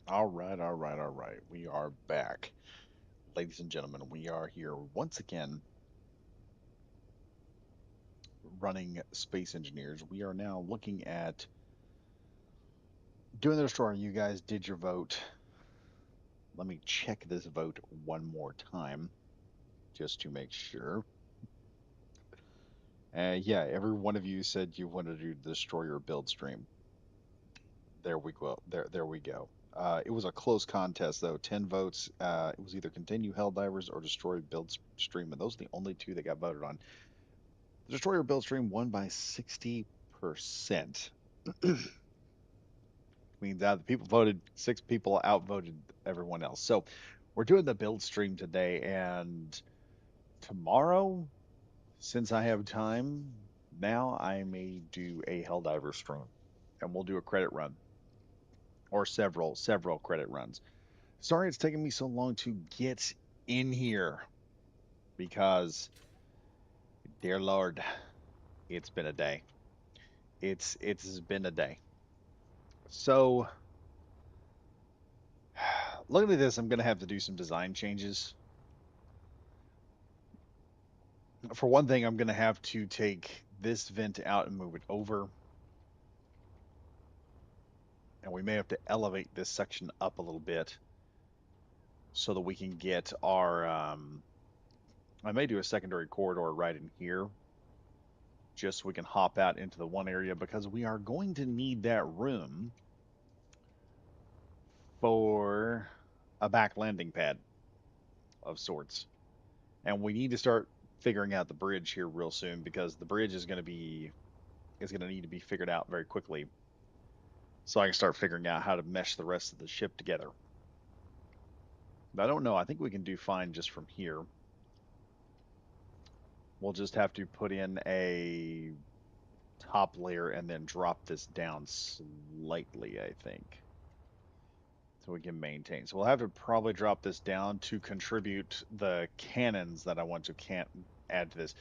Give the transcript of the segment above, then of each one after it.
All right, all right, all right. We are back. Ladies and gentlemen, we are here once again running Space Engineers. We are now looking at doing the destroyer. You guys did your vote. Let me check this vote one more time just to make sure. Yeah, every one of you said you wanted to do the destroyer build stream. There we go. There we go. It was a close contest though. 10 votes. It was either continue Helldivers or destroy build stream, and those are the only two that got voted on. The Destroyer build stream won by 60%. Means out of the people voted, 6 people outvoted everyone else. So we're doing the build stream today, and tomorrow, since I have time, now I may do a Helldiver stream, and we'll do a credit run or several credit runs. Sorry it's taking me so long to get in here because, dear Lord, it's been a day. It's been a day. So looking at this, I'm going to have to do some design changes. For one thing, I'm going to have to take this vent out and move it over. And we may have to elevate this section up a little bit so that we can get our. I may do a secondary corridor right in here just so we can hop out into the one area because we are going to need that room for a back landing pad of sorts. And we need to start figuring out the bridge here real soon because the bridge is going to need to be figured out very quickly so I can start figuring out how to mesh the rest of the ship together. But I don't know. I think we can do fine just from here. We'll just have to put in a top layer and then drop this down slightly, I think, so we can maintain. So we'll have to probably drop this down to contribute the cannons that I want to can't add to this.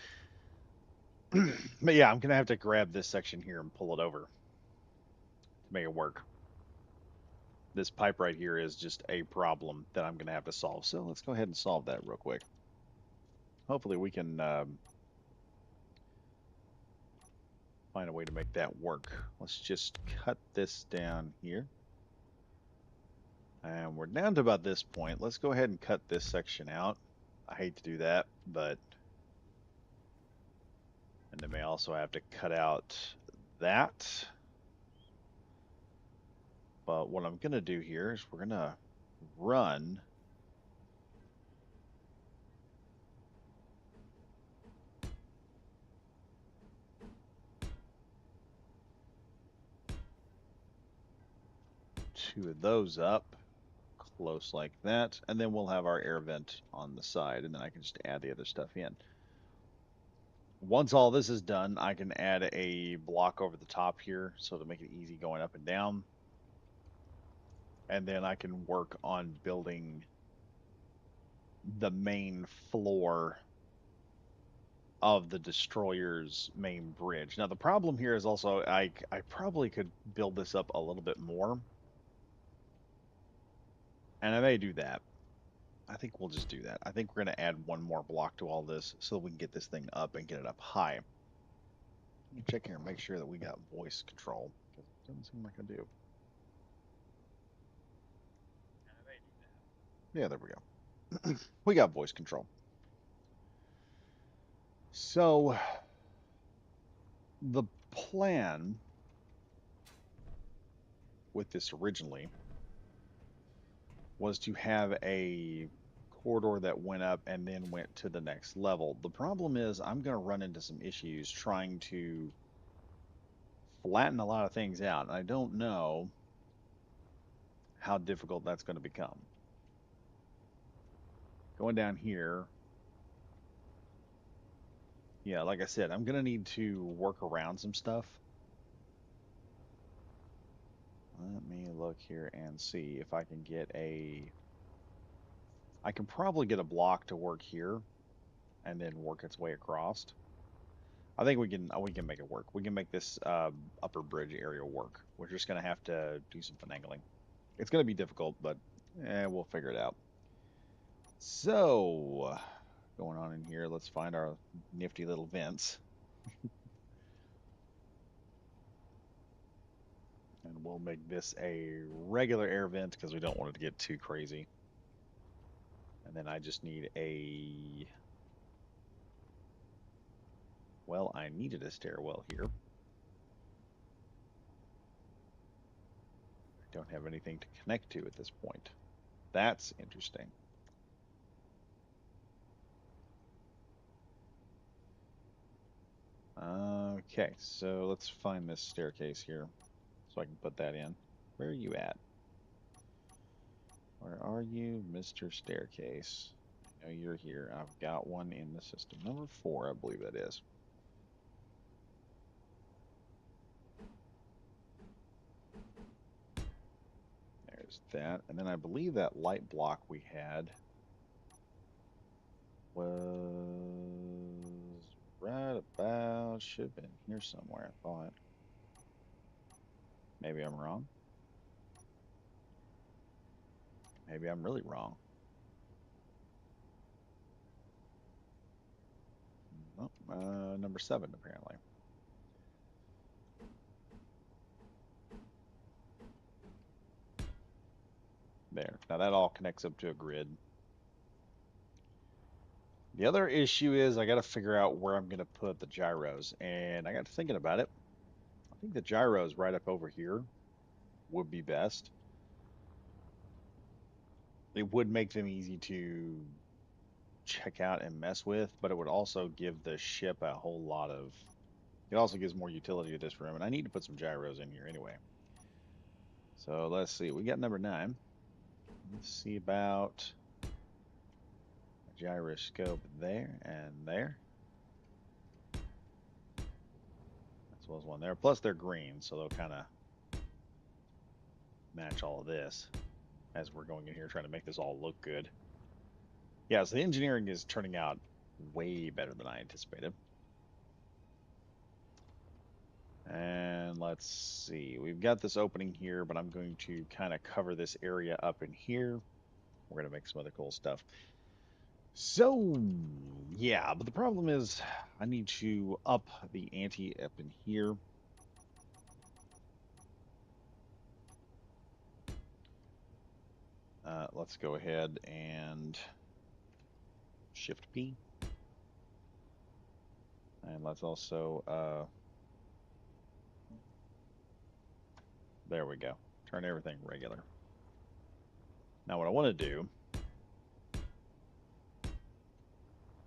But yeah, I'm gonna have to grab this section here and pull it over to make it work. This pipe right here is just a problem that I'm gonna have to solve. So let's go ahead and solve that real quick. Hopefully we can find a way to make that work. Let's just cut this down here. And we're down to about this point. Let's go ahead and cut this section out. I hate to do that, but and then may also have to cut out that. But what I'm gonna do here is we're gonna run two of those up close like that, and then we'll have our air vent on the side, and then I can just add the other stuff in. Once all this is done, I can add a block over the top here so to make it easy going up and down. And then I can work on building the main floor of the destroyer's main bridge. Now the problem here is also I probably could build this up a little bit more. And I may do that. I think we'll just do that. I think we're going to add one more block to all this so we can get this thing up and get it up high. Let me check here and make sure that we got voice control, because it doesn't seem like I do. Yeah, there we go. We got voice control. So the plan with this originally was to have a corridor that went up and then went to the next level. The problem is I'm going to run into some issues trying to flatten a lot of things out. And I don't know how difficult that's going to become. Going down here, yeah, like I said, I'm going to need to work around some stuff. Let me look here and see if I can get a... I can probably get a block to work here and then work its way across. I think we can make it work. We can make this upper bridge area work. We're just gonna have to do some finagling. It's going to be difficult, but we'll figure it out. So, going on in here, let's find our nifty little vents. And we'll make this a regular air vent because we don't want it to get too crazy. And then I just need a... Well, I needed a stairwell here. I don't have anything to connect to at this point. That's interesting. Okay, so let's find this staircase here so I can put that in. Where are you at? Where are you, Mr. Staircase? I know you're here. I've got one in the system. Number 4, I believe that is. There's that. And then I believe that light block we had was right about, should have been here somewhere, I thought. Maybe I'm wrong. Maybe I'm really wrong. Oh, number 7, apparently. There. Now that all connects up to a grid. The other issue is I got to figure out where I'm going to put the gyros, and I got to thinking about it. I think the gyros right up over here would be best. It would make them easy to check out and mess with, but it would also give the ship a whole lot of... It also gives more utility to this room, and I need to put some gyros in here anyway. So let's see. We got number 9. Let's see about a gyroscope there and there. As well as one there. Plus they're green, so they'll kind of match all of this as we're going in here trying to make this all look good. Yeah, so the engineering is turning out way better than I anticipated. And let's see, we've got this opening here, but I'm going to kind of cover this area up in here. We're going to make some other cool stuff. So, yeah, but the problem is I need to up the ante up in here. Let's go ahead and Shift P. And let's also, there we go. Turn everything regular. Now what I want to do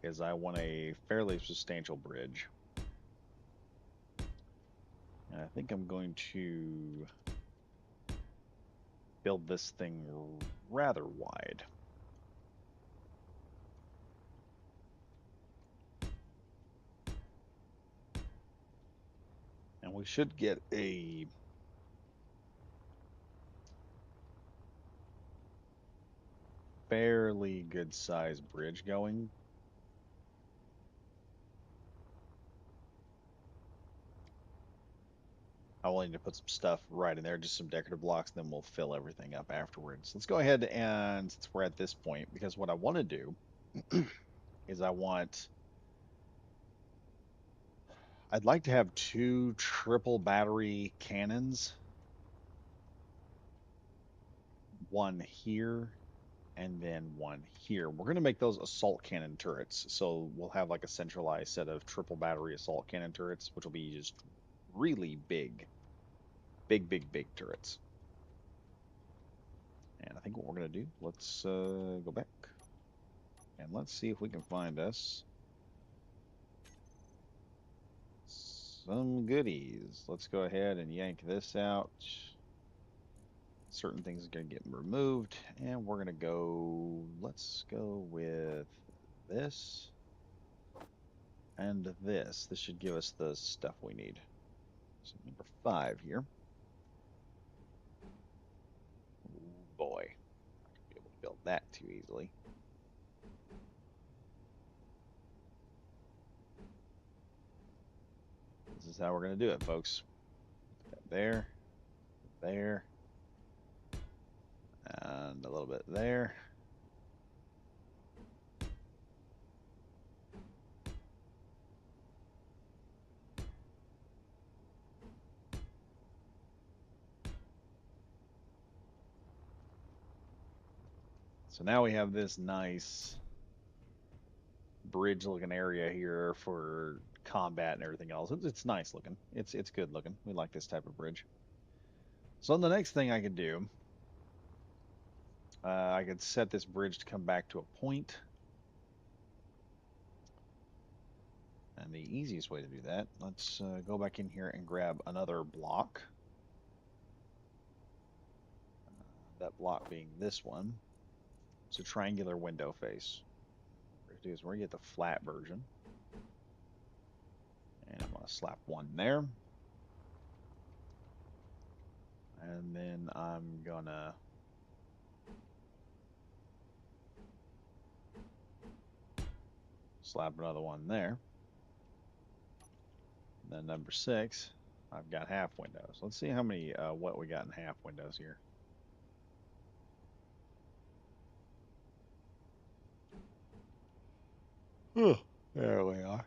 is I want a fairly substantial bridge. And I think I'm going to build this thing rather wide. And we should get a fairly good sized bridge going. I will need to put some stuff right in there, just some decorative blocks, then we'll fill everything up afterwards. Let's go ahead and, since we're at this point, because what I want to do is I'd like to have 2 triple battery cannons. One here and then one here. We're going to make those assault cannon turrets. So we'll have like a centralized set of triple battery assault cannon turrets, which will be just really big. Big turrets. And I think what we're going to do, let's go back. And let's see if we can find us some goodies. Let's go ahead and yank this out. Certain things are going to get removed. And we're going to go, let's go with this and this. This should give us the stuff we need. So number 5 here. Ooh, boy, not gonna be able to build that too easily. This is how we're gonna do it, folks. Put that there, there, And a little bit there. So now we have this nice bridge looking area here for combat and everything else. It's nice looking. It's good looking. We like this type of bridge. So the next thing I could do, I could set this bridge to come back to a point. And the easiest way to do that, let's go back in here and grab another block. That block being this one. It's a triangular window face. What we're going to do is we're going to get the flat version. And I'm going to slap one there. And then I'm going to slap another one there. And then number 6, I've got half windows. Let's see how many, what we got in half windows here. Oh, there we are.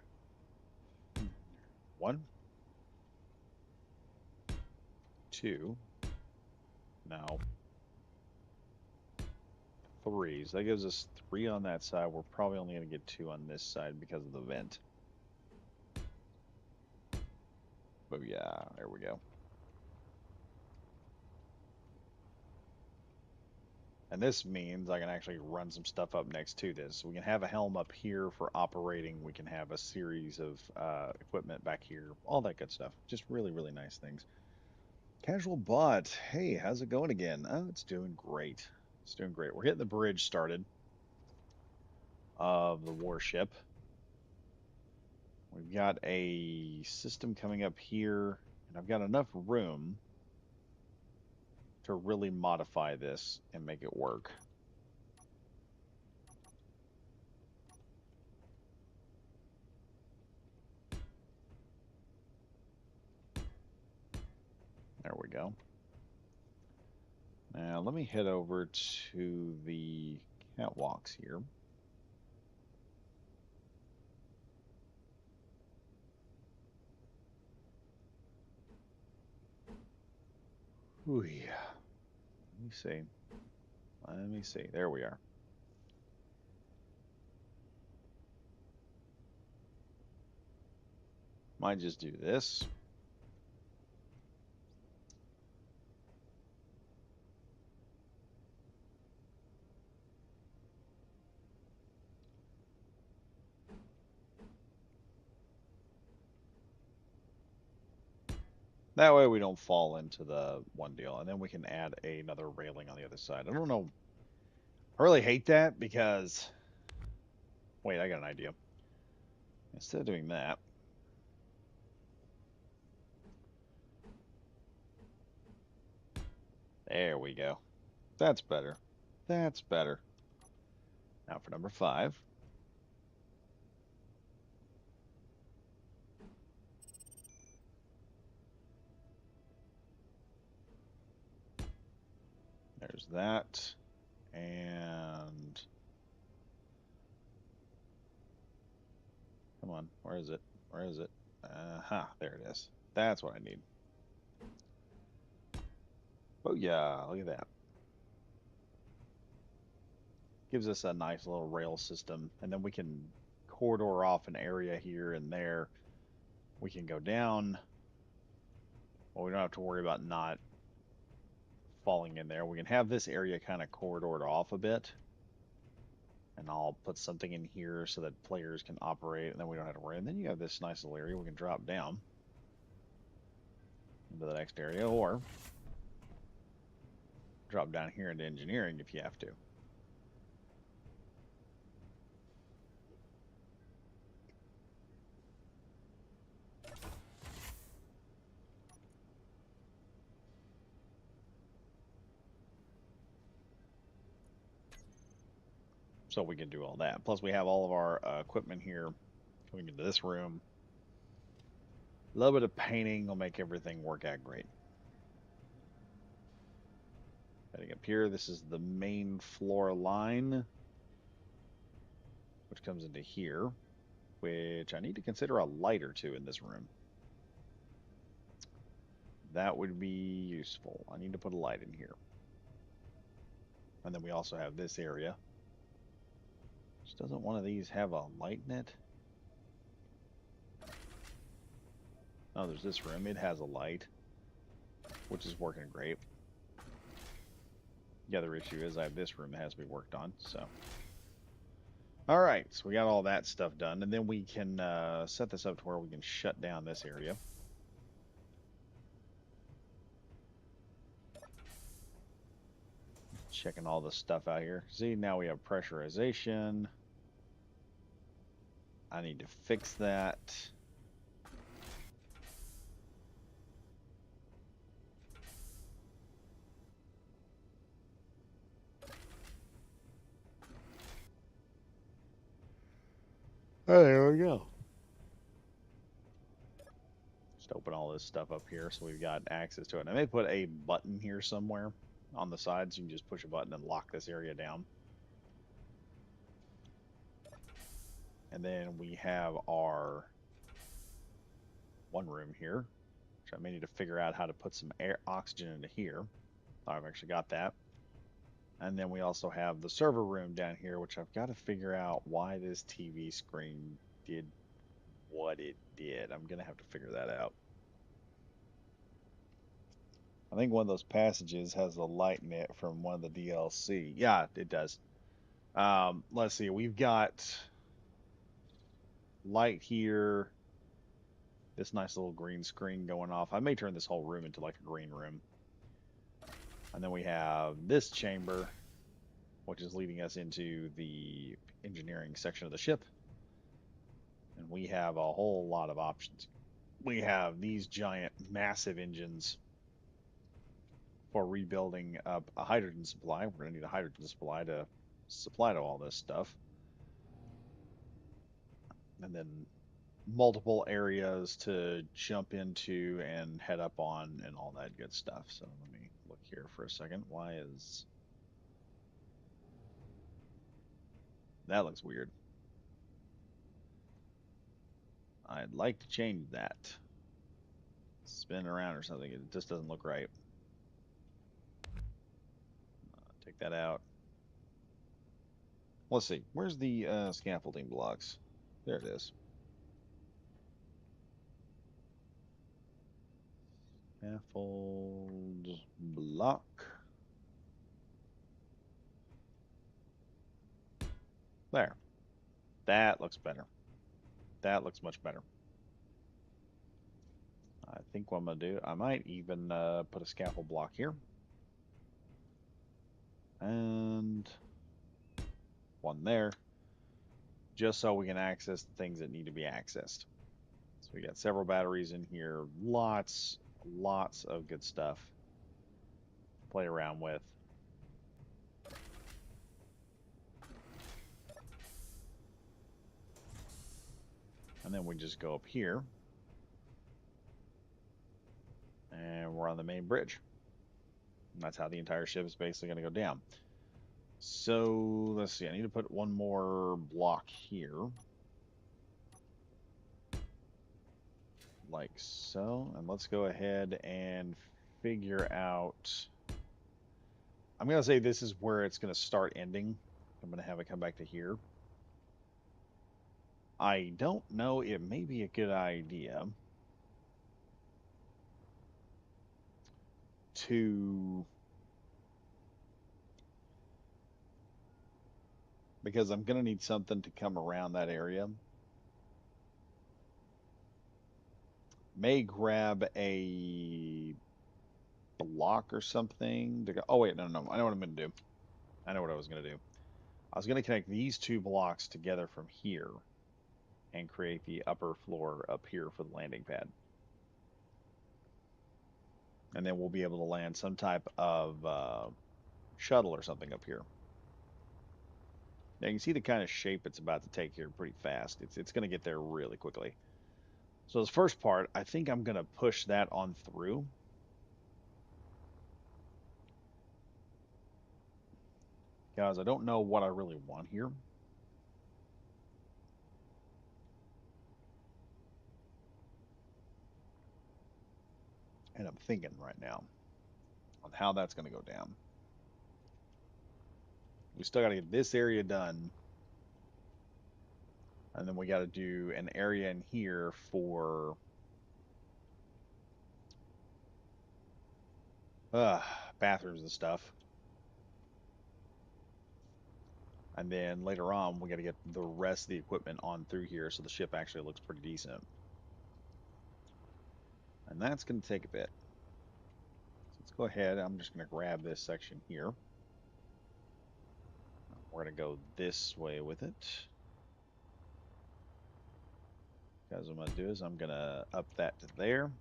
1, 2, now 3. So that gives us 3 on that side. We're probably only going to get 2 on this side because of the vent. But yeah, there we go. And this means I can actually run some stuff up next to this. We can have a helm up here for operating. We can have a series of equipment back here. All that good stuff. Just really, really nice things. Casual bot. Hey, how's it going again? Oh, it's doing great. It's doing great. We're getting the bridge started of the warship. We've got a system coming up here, and I've got enough room to really modify this and make it work. There we go. Now let me head over to the catwalks here. Ooh, yeah. Let me see. Let me see. There we are. Might just do this. That way we don't fall into the one deal. And then we can add another railing on the other side. I don't know. I really hate that because... Wait, I got an idea. Instead of doing that... There we go. That's better. That's better. Now for number 5. There's that. And... Come on. Where is it? Where is it? There it is. That's what I need. Oh yeah, look at that. Gives us a nice little rail system, and then we can corridor off an area here and there. We can go down. Well, we don't have to worry about not falling in there. We can have this area kind of corridored off a bit. And I'll put something in here so that players can operate, and then we don't have to worry. And then you have this nice little area we can drop down into the next area, or drop down here into engineering if you have to. So we can do all that. Plus we have all of our equipment here coming into this room. A little bit of painting will make everything work out great. Heading up here, this is the main floor line, which comes into here, which I need to consider a light or two in this room. That would be useful. I need to put a light in here. And then we also have this area. Just doesn't one of these have a light in it? Oh, there's this room. It has a light, which is working great. The other issue is I have this room that has to be worked on, so. All right, so we got all that stuff done, and then we can set this up to where we can shut down this area. Checking all the stuff out here. See, now we have pressurization. I need to fix that. Oh, there we go. Just open all this stuff up here so we've got access to it. And I may put a button here somewhere on the side so you can just push a button and lock this area down. And then we have our one room here, which I may need to figure out how to put some air oxygen into here. I've actually got that. And then we also have the server room down here, which I've got to figure out why this TV screen did what it did. I'm going to have to figure that out. I think one of those passages has a light in it from one of the DLC. Yeah, it does. Let's see. We've got light here. This nice little green screen going off. I may turn this whole room into like a green room. And then we have this chamber, which is leading us into the engineering section of the ship. And we have a whole lot of options. We have these giant, massive engines for rebuilding up a hydrogen supply. We're going to need a hydrogen supply to all this stuff. And then multiple areas to jump into and head up on and all that good stuff. So let me look here for a second. Why is that looks weird? I'd like to change that. Spin around or something. It just doesn't look right. Take that out. Let's see. Where's the scaffolding blocks? There it is. Scaffold block. There. That looks better. That looks much better. I think what I'm going to do, I might even put a scaffold block here. And one there. Just so we can access the things that need to be accessed. So we got several batteries in here. Lots of good stuff to play around with. And then we just go up here. And we're on the main bridge. And that's how the entire ship is basically going to go down. So let's see. I need to put one more block here. Like so. And let's go ahead and figure out. I'm going to say this is where it's going to start ending. I'm going to have it come back to here. I don't know. It may be a good idea to, because I'm going to need something to come around that area. May grab a block or something to go. Oh, wait, no. I know what I'm going to do. I know what I was going to do. I was going to connect these two blocks together from here and create the upper floor up here for the landing pad. And then we'll be able to land some type of shuttle or something up here. Now you can see the kind of shape it's about to take here pretty fast. It's going to get there really quickly. So this first part, I think I'm going to push that on through. Guys, I don't know what I really want here. And I'm thinking right now on how that's going to go down. We still got to get this area done. And then we got to do an area in here for uh, bathrooms and stuff. And then later on, we got to get the rest of the equipment on through here so the ship actually looks pretty decent. And that's going to take a bit. So let's go ahead. I'm just going to grab this section here. We're going to go this way with it. Guys, what I'm going to do is I'm going to up that to there.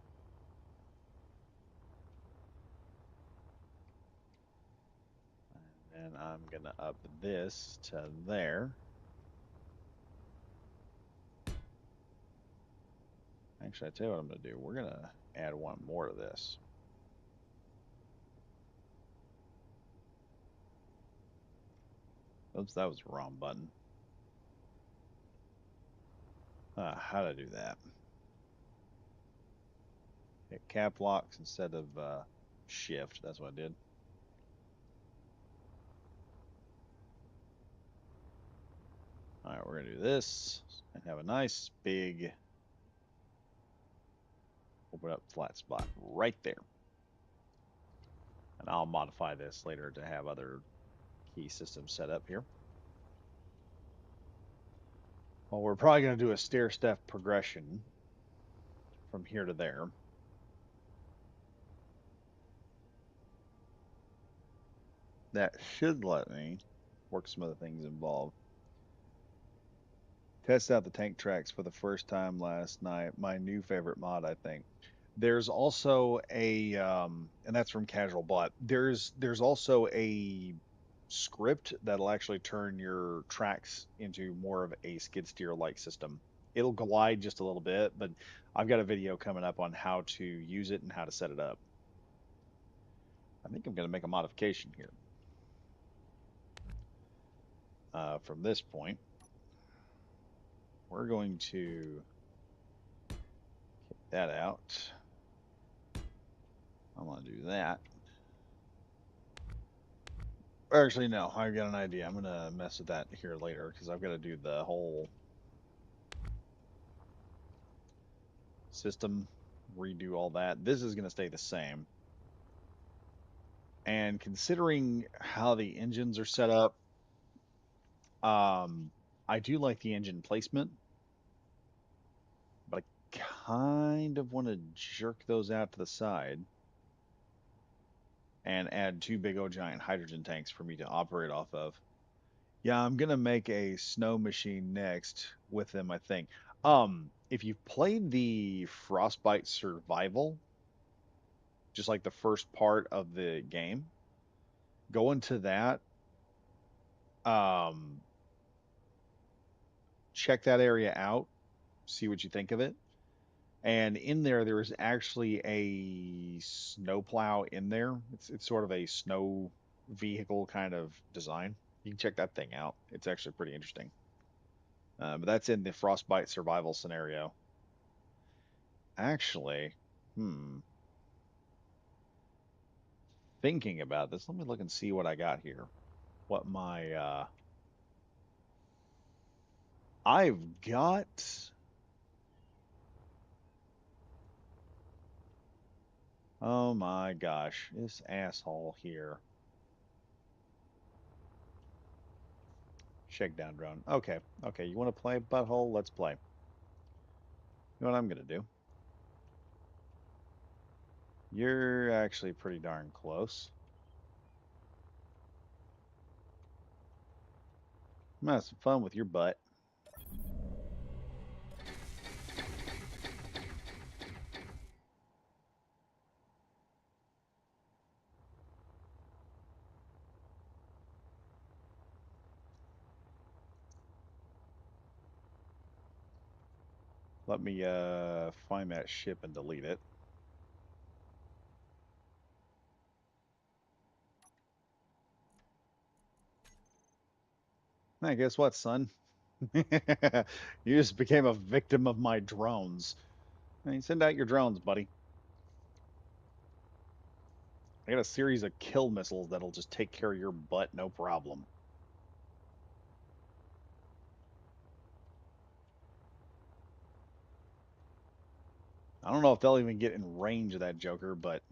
And then I'm going to up this to there. Actually, I tell you what I'm going to do. We're going to add one more to this. Oops, that was the wrong button. How to do that? Hit cap locks instead of shift. That's what I did. All right, we're going to do this and have a nice big open up flat spot right there. And I'll modify this later to have other key systems set up here. Well, we're probably going to do a stair step progression from here to there. That should let me work some other things involved. Test out the tank tracks for the first time last night. My new favorite mod, I think. There's also a, and that's from Casual Bot. There's also a script that'll actually turn your tracks into more of a skid steer like system. It'll glide just a little bit, but I've got a video coming up on how to use it and how to set it up. I think I'm going to make a modification here. From this point, we're going to kick that out. I'm going to do that. Actually, no, I've got an idea. I'm going to mess with that here later because I've got to do the whole system, redo all that. This is going to stay the same. And considering how the engines are set up, I do like the engine placement, but I kind of want to jerk those out to the side and add two big old giant hydrogen tanks for me to operate off of. Yeah, I'm gonna make a snow machine next with them, I think. If you've played the Frostbite Survival, just like the first part of the game, go into that. Um, check that area out, see what you think of it. And in there, there is actually a snowplow in there. It's sort of a snow vehicle kind of design. You can check that thing out. It's actually pretty interesting. But that's in the Frostbite survival scenario. Actually, thinking about this, let me look and see what I got here. What my I've got. Oh my gosh, this asshole here. Shakedown drone. Okay, okay. You want to play butthole? Let's play. You know what I'm gonna do? You're actually pretty darn close. I'm gonna have some fun with your butt. Let me find that ship and delete it. Hey, guess what, son? You just became a victim of my drones. Hey, send out your drones, buddy. I got a series of kill missiles that'll just take care of your butt, no problem. I don't know if they'll even get in range of that Joker, but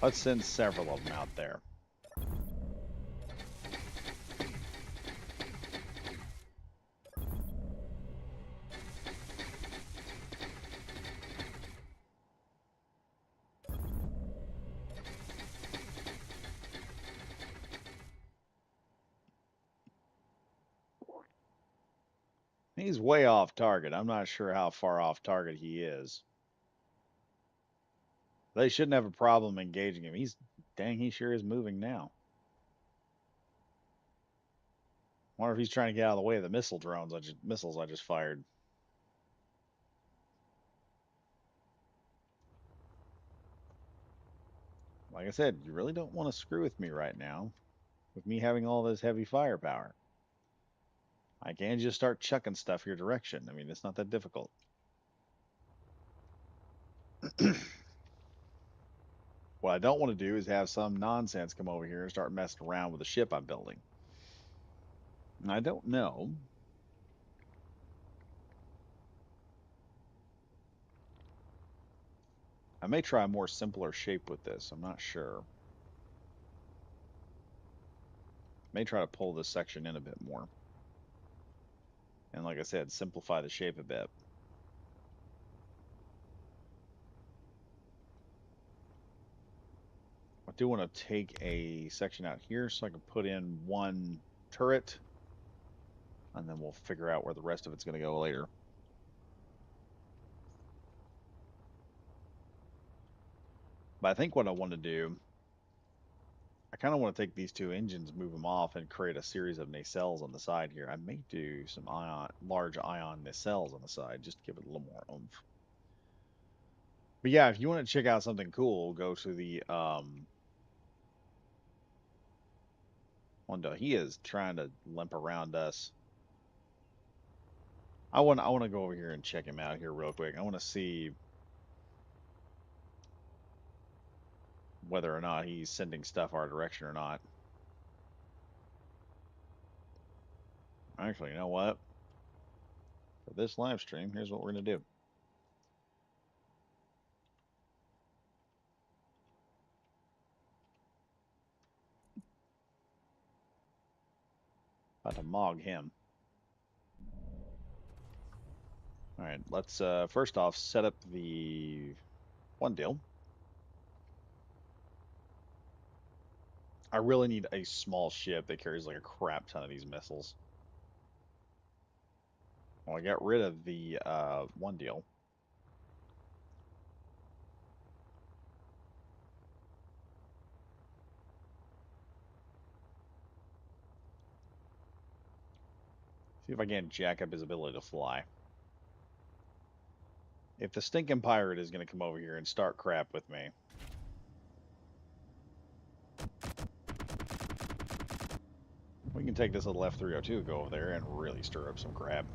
let's send several of them out there. He's way off target. I'm not sure how far off target he is. They shouldn't have a problem engaging him. Dang, he sure is moving now. Wonder if he's trying to get out of the way of the missiles I just fired. Like I said, you really don't want to screw with me right now, with me having all this heavy firepower. I can just start chucking stuff your direction. I mean, it's not that difficult. What I don't want to do is have some nonsense come over here and start messing around with the ship I'm building. And I don't know. I may try a more simpler shape with this. I'm not sure. May try to pull this section in a bit more. And like I said, simplify the shape a bit. I do want to take a section out here so I can put in one turret, and then we'll figure out where the rest of it's going to go later. But I think what I want to do, I kind of want to take these two engines, move them off, and create a series of nacelles on the side here. I may do some large ion nacelles on the side, just to give it a little more oomph. But yeah, if you want to check out something cool, go to the Wanda. He is trying to limp around us. I want to go over here and check him out here real quick. I want to see whether or not he's sending stuff our direction or not. Actually, you know what? For this live stream, here's what we're going to do. About to mog him. All right, let's first off set up the one deal. I really need a small ship that carries like a crap ton of these missiles. Well, I got rid of the one deal. See if I can jack up his ability to fly. If the stinking pirate is going to come over here and start crap with me. We can take this little F-302, go over there, and really stir up some crap.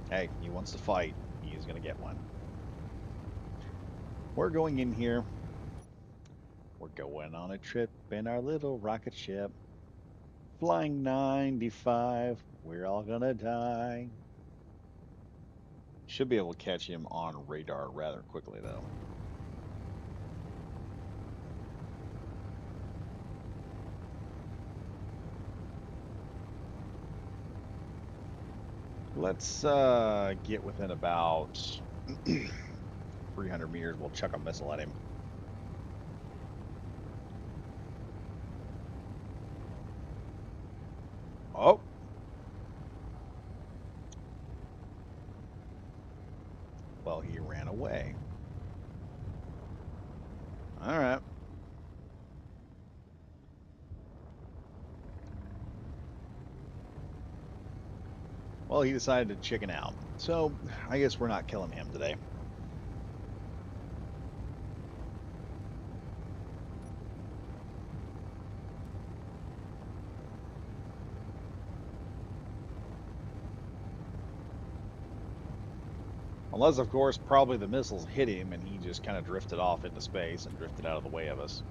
Hey, he wants to fight. He's going to get one. We're going in here. We're going on a trip in our little rocket ship. Flying 95. We're all going to die. Should be able to catch him on radar rather quickly, though. Let's get within about 300 meters. We'll chuck a missile at him. Oh. Well, he ran away. All right. Well, he decided to chicken out. So I guess we're not killing him today. Unless, of course, probably the missiles hit him and he just kind of drifted off into space and drifted out of the way of us.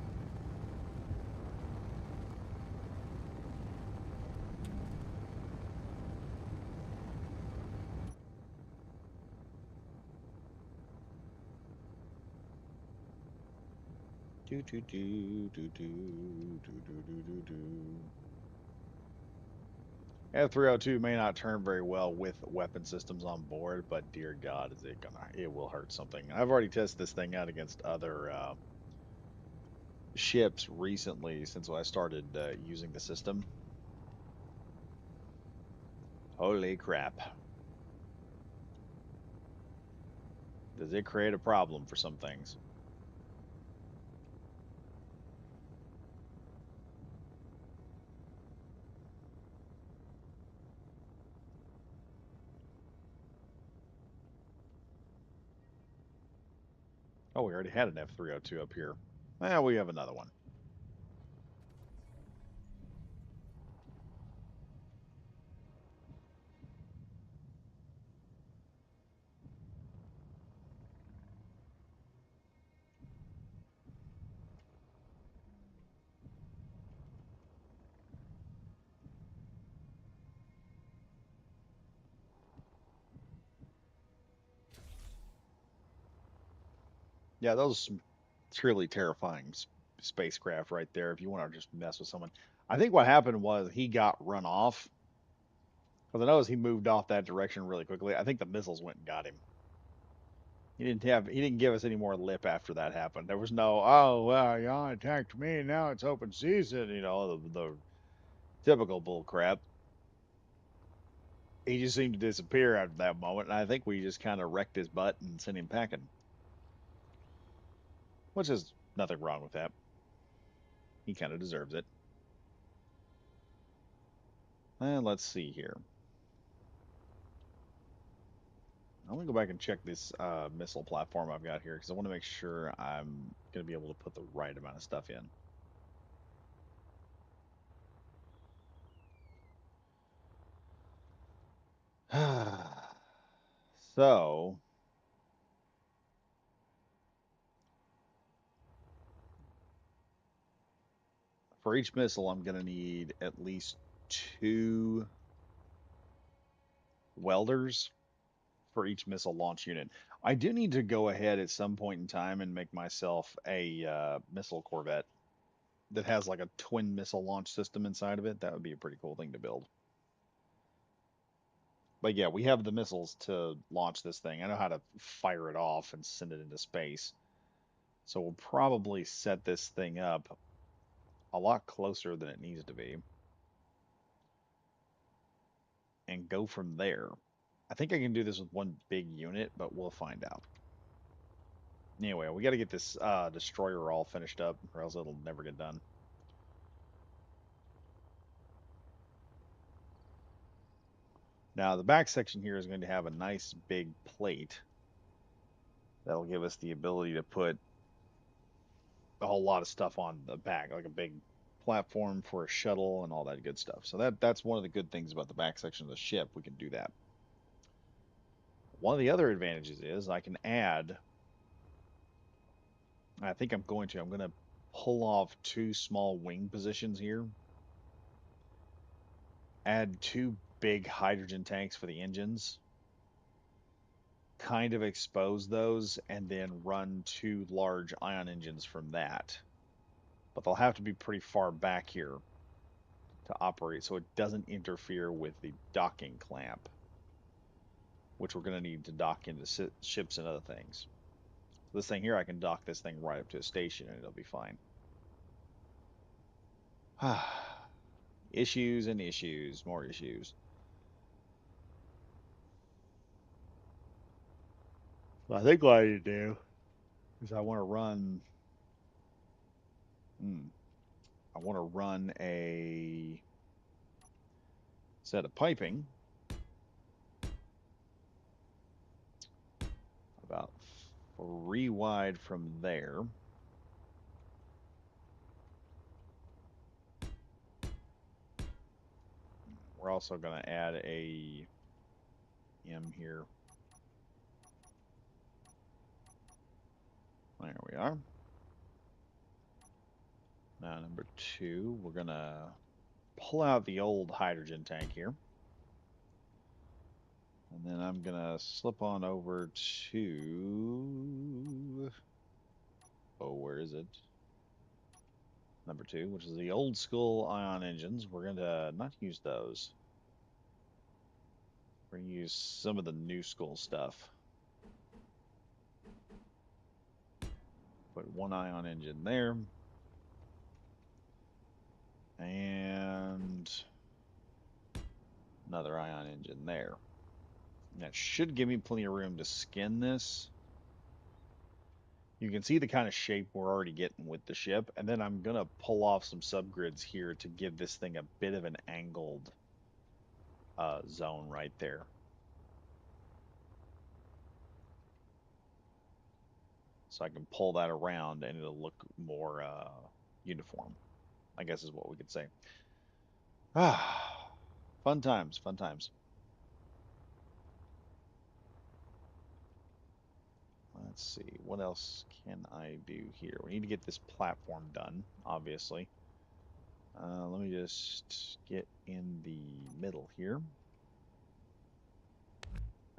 Do do do do do do do do do do. F-302 may not turn very well with weapon systems on board, but dear God, is it gonna? It will hurt something. I've already tested this thing out against other ships recently since I started using the system. Holy crap! Does it create a problem for some things? Oh, we already had an F-302 up here. Well, we have another one. Yeah, those truly terrifying spacecraft right there. If you want to just mess with someone, I think what happened was he got run off because I noticed he moved off that direction really quickly. I think the missiles went and got him. He didn't give us any more lip after that happened. There was no, oh well, y'all attacked me, now it's open season, the typical bull crap. He just seemed to disappear after that moment, and I think we just kind of wrecked his butt and sent him packing, which is nothing wrong with that. He kind of deserves it. And let's see here. I'm gonna go back and check this missile platform I've got here because I want to make sure I'm gonna be able to put the right amount of stuff in. So for each missile, I'm gonna need at least two welders for each missile launch unit. I do need to go ahead at some point in time and make myself a missile corvette that has like a twin missile launch system inside of it. That would be a pretty cool thing to build. But yeah, we have the missiles to launch this thing. I know how to fire it off and send it into space. So we'll probably set this thing up a lot closer than it needs to be and go from there. I think I can do this with one big unit, but we'll find out. Anyway, we got to get this destroyer all finished up, or else it'll never get done. Now, the back section here is going to have a nice big plate that'll give us the ability to put a whole lot of stuff on the back, like a big platform for a shuttle and all that good stuff. So that's one of the good things about the back section of the ship. We can do that. One of the other advantages is I can add, I think I'm going to pull off two small wing positions here, add two big hydrogen tanks for the engines, kind of expose those, and then run two large ion engines from that. But they'll have to be pretty far back here to operate so it doesn't interfere with the docking clamp, which we're going to need to dock into ships and other things. So this thing here, I can dock this thing right up to a station and it'll be fine. Issues and issues, more issues. I think what I need to do is I want to run. Hmm, I want to run a set of piping 3 wide from there. We're also going to add a M here. There we are. Now, number 2, we're going to pull out the old hydrogen tank here. And then I'm going to slip on over to... Oh, where is it? Number 2, which is the old school ion engines. We're going to not use those. We're going to use some of the new school stuff. Put 1 ion engine there. And another ion engine there. And that should give me plenty of room to skin this. You can see the kind of shape we're already getting with the ship. And then I'm going to pull off some subgrids here to give this thing a bit of an angled zone right there. So I can pull that around and it'll look more uniform, I guess is what we could say. Ah, fun times, fun times. Let's see, what else can I do here? We need to get this platform done, obviously. Let me just get in the middle here.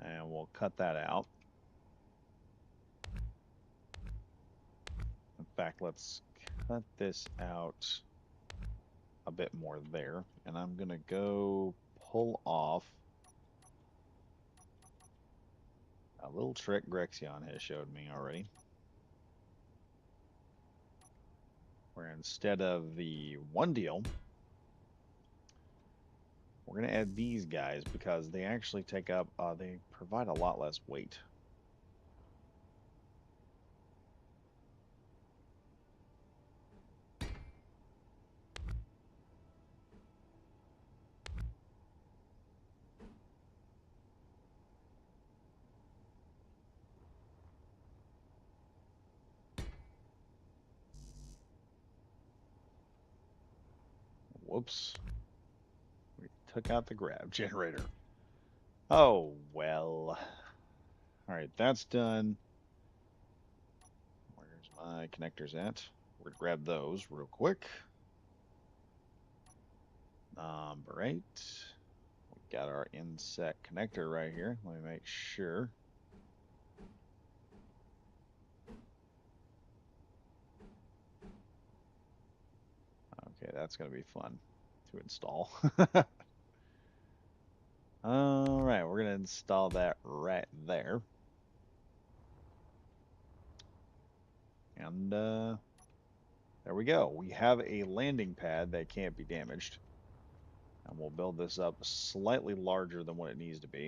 And we'll cut that out. In fact, let's cut this out a bit more there. And I'm going to go pull off a little trick Grexion has showed me already. Where instead of the one deal, we're going to add these guys because they actually take up, they provide a lot less weight. Whoops. We took out the grab generator. Oh, well. All right, that's done. Where's my connectors at? We're going to grab those real quick. Number 8. We got our inset connector right here. Let me make sure. Okay, that's going to be fun to install. All right, we're going to install that right there. And there we go. We have a landing pad that can't be damaged. And we'll build this up slightly larger than what it needs to be.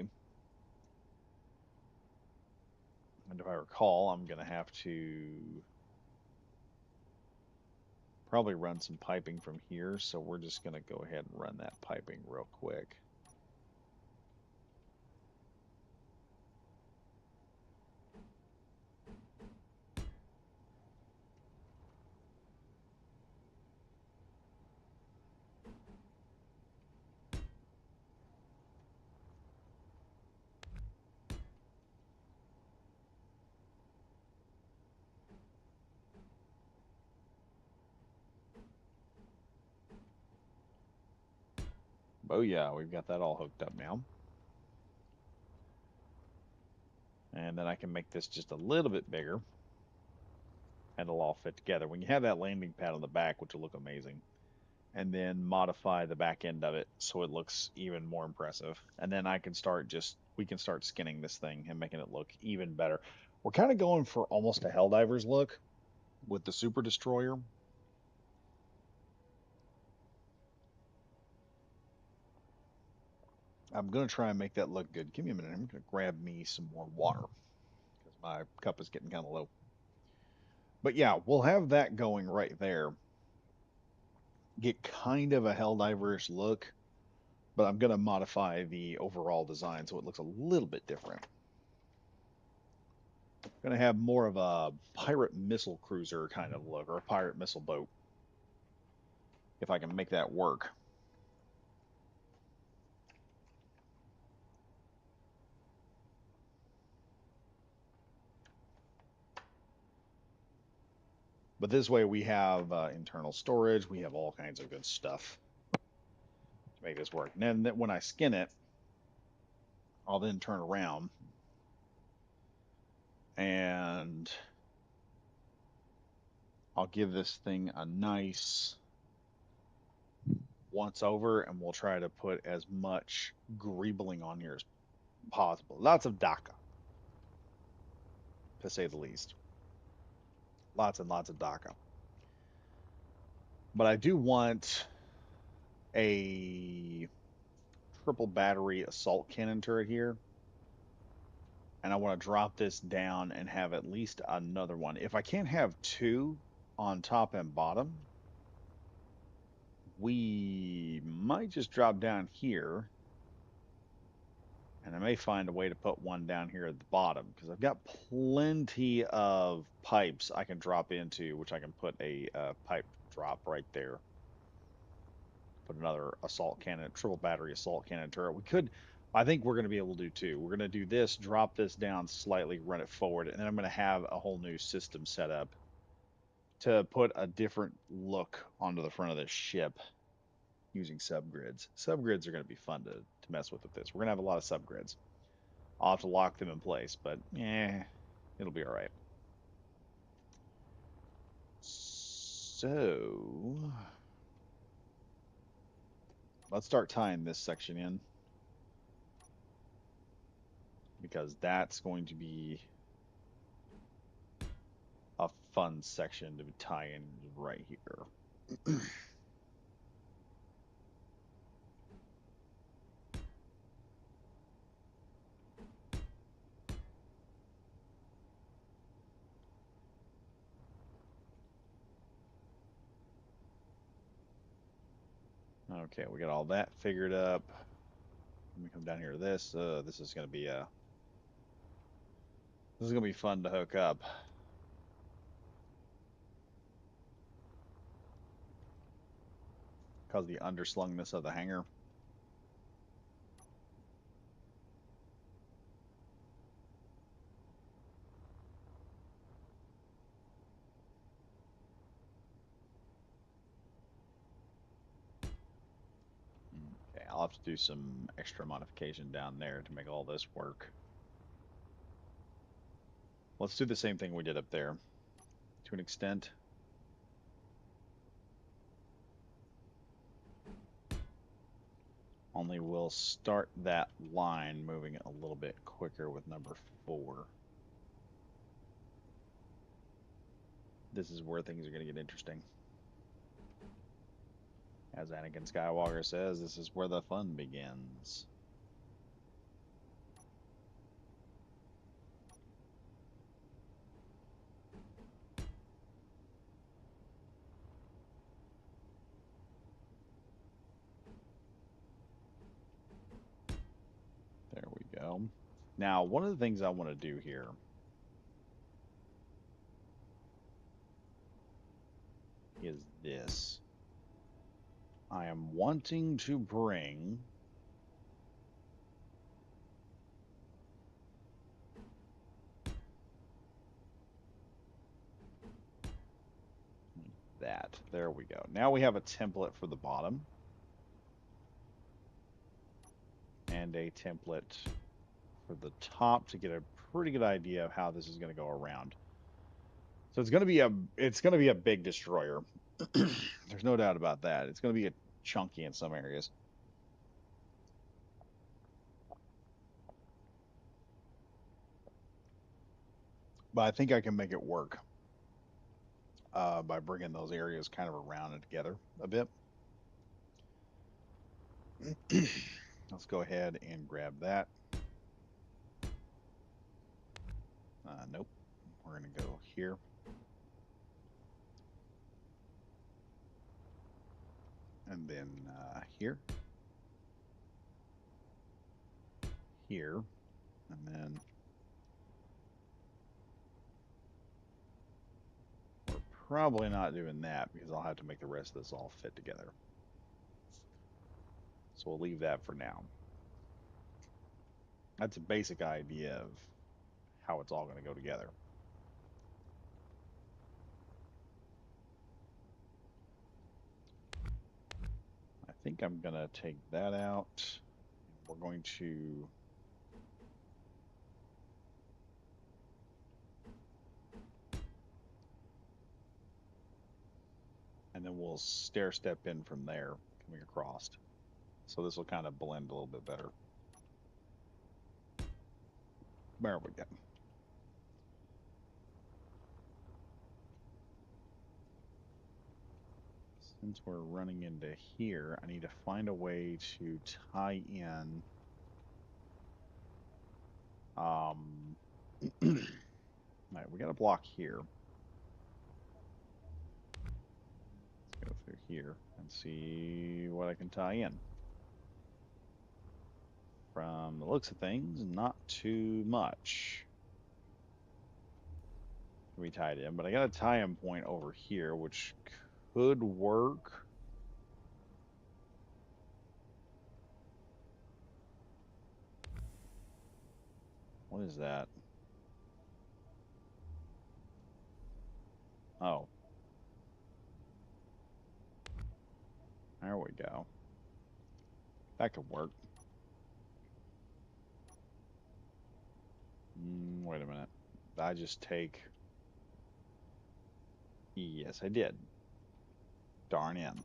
And if I recall, I'm going to have to probably run some piping from here. So we're just going to go ahead and run that piping real quick. Oh yeah, we've got that all hooked up now. And then I can make this just a little bit bigger. And it'll all fit together. When you have that landing pad on the back, which will look amazing, and then modify the back end of it so it looks even more impressive. And then I can start we can start skinning this thing and making it look even better. We're kind of going for almost a Helldivers look with the Super Destroyer. I'm going to try and make that look good. Give me a minute. I'm going to grab me some more water because my cup is getting kind of low. But yeah, we'll have that going right there. Get kind of a Helldivers look, but I'm going to modify the overall design so it looks a little bit different. Gonna have more of a pirate missile cruiser kind of look, or a pirate missile boat, if I can make that work. But this way we have internal storage, we have all kinds of good stuff to make this work. And then when I skin it, I'll then turn around and I'll give this thing a nice once over, and we'll try to put as much greebling on here as possible. Lots of DACA, to say the least. Lots and lots of DACA. But I do want a triple battery assault cannon turret here. And I want to drop this down and have at least another one. If I can't have two on top and bottom, we might just drop down here. And I may find a way to put one down here at the bottom, because I've got plenty of pipes I can drop into, which I can put a pipe drop right there. Put another assault cannon, triple battery assault cannon turret. We could, I think we're going to be able to do two. We're going to do this, drop this down slightly, run it forward, and then I'm going to have a whole new system set up to put a different look onto the front of this ship using subgrids. Subgrids are going to be fun to mess with this. We're going to have a lot of subgrids. I'll have to lock them in place, but it'll be all right. So let's start tying this section in, because that's going to be a fun section to tie in right here. Okay, we got all that figured up. Let me come down here to this. This is gonna be fun to hook up. Because of the underslungness of the hanger. Okay, I'll have to do some extra modification down there to make all this work. Let's do the same thing we did up there, to an extent. Only we'll start that line moving a little bit quicker with number 4. This is where things are going to get interesting. As Anakin Skywalker says, this is where the fun begins. There we go. Now, one of the things I want to do here is this. I am wanting to bring that. There we go. Now we have a template for the bottom and a template for the top to get a pretty good idea of how this is going to go around. So it's going to be a big destroyer. There's no doubt about that. It's going to be a chunky in some areas. But I think I can make it work by bringing those areas kind of around and together a bit. Let's go ahead and grab that. Nope. We're going to go here. And then here. Here. And then probably not doing that because I'll have to make the rest of this all fit together. So we'll leave that for now. That's a basic idea of how it's all going to go together. I think I'm going to take that out. We're going to and then we'll stair step in from there coming across. So this will kind of blend a little bit better. There we go. Since we're running into here, I need to find a way to tie in all right, we got a block here. Let's go through here and see what I can tie in. From the looks of things, not too much can be tied in, but I got a tie-in point over here, which could work. What is that? Oh. There we go. That could work. Wait a minute. Did I just take... Yes, I did. Darn in.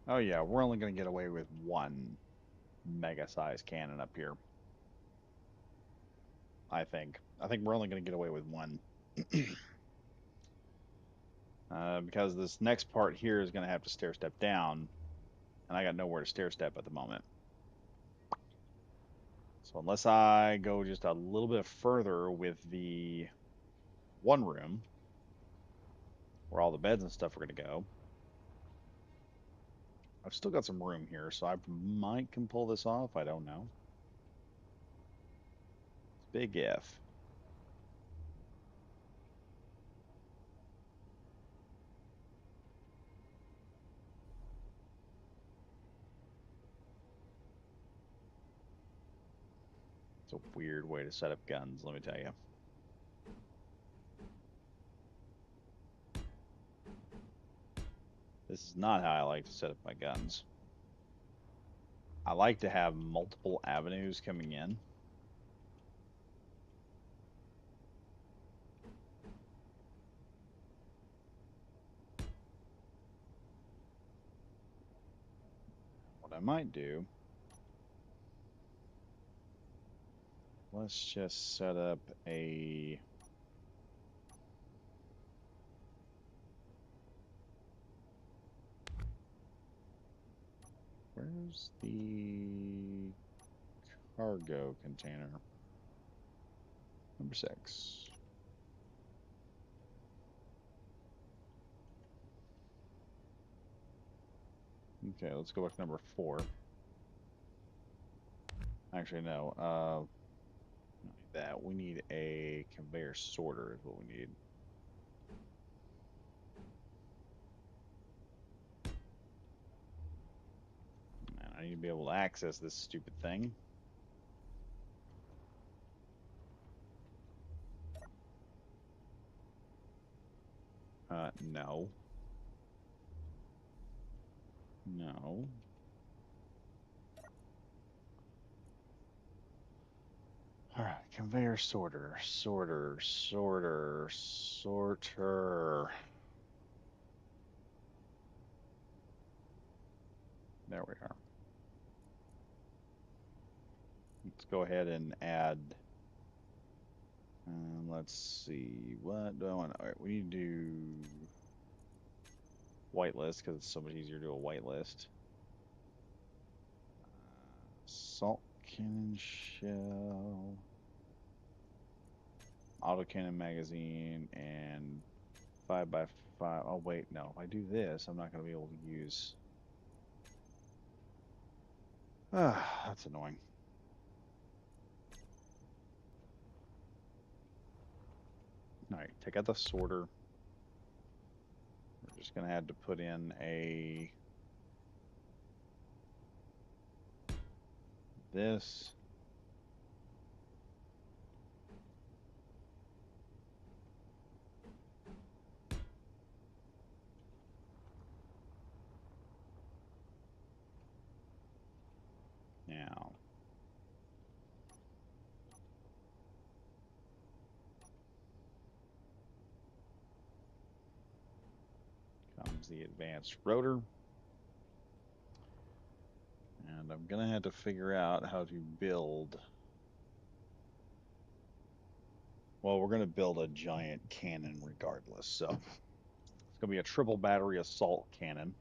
Oh yeah, we're only going to get away with one mega-sized cannon up here. I think. I think we're only going to get away with one. Because this next part here is going to have to stair step down, and I got nowhere to stair step at the moment. So unless I go just a little bit further with the one room, where all the beds and stuff are going to go, I've still got some room here, so I might can pull this off. I don't know. It's big if. It's a weird way to set up guns, let me tell you. This is not how I like to set up my guns. I like to have multiple avenues coming in. What I might do, let's just set up a... Where's the cargo container? Number 6. Okay, let's go with number 4. Actually, no. Not that. We need a conveyor sorter is what we need. Man, I need to be able to access this stupid thing. No. No. Alright, conveyor sorter. Sorter. There we are. Let's go ahead and add Let's see. What do I want? All right, we need to do whitelist because it's so much easier to do a whitelist. Salt cannon shell, autocannon magazine, and 5x5. Oh wait, no. If I do this, I'm not going to be able to use. Ah, that's annoying. All right, take out the sorter. We're just going to have to put in a this. Now, comes the advanced rotor. And I'm going to have to figure out how to build. Well, we're going to build a giant cannon regardless. So it's going to be a triple battery assault cannon.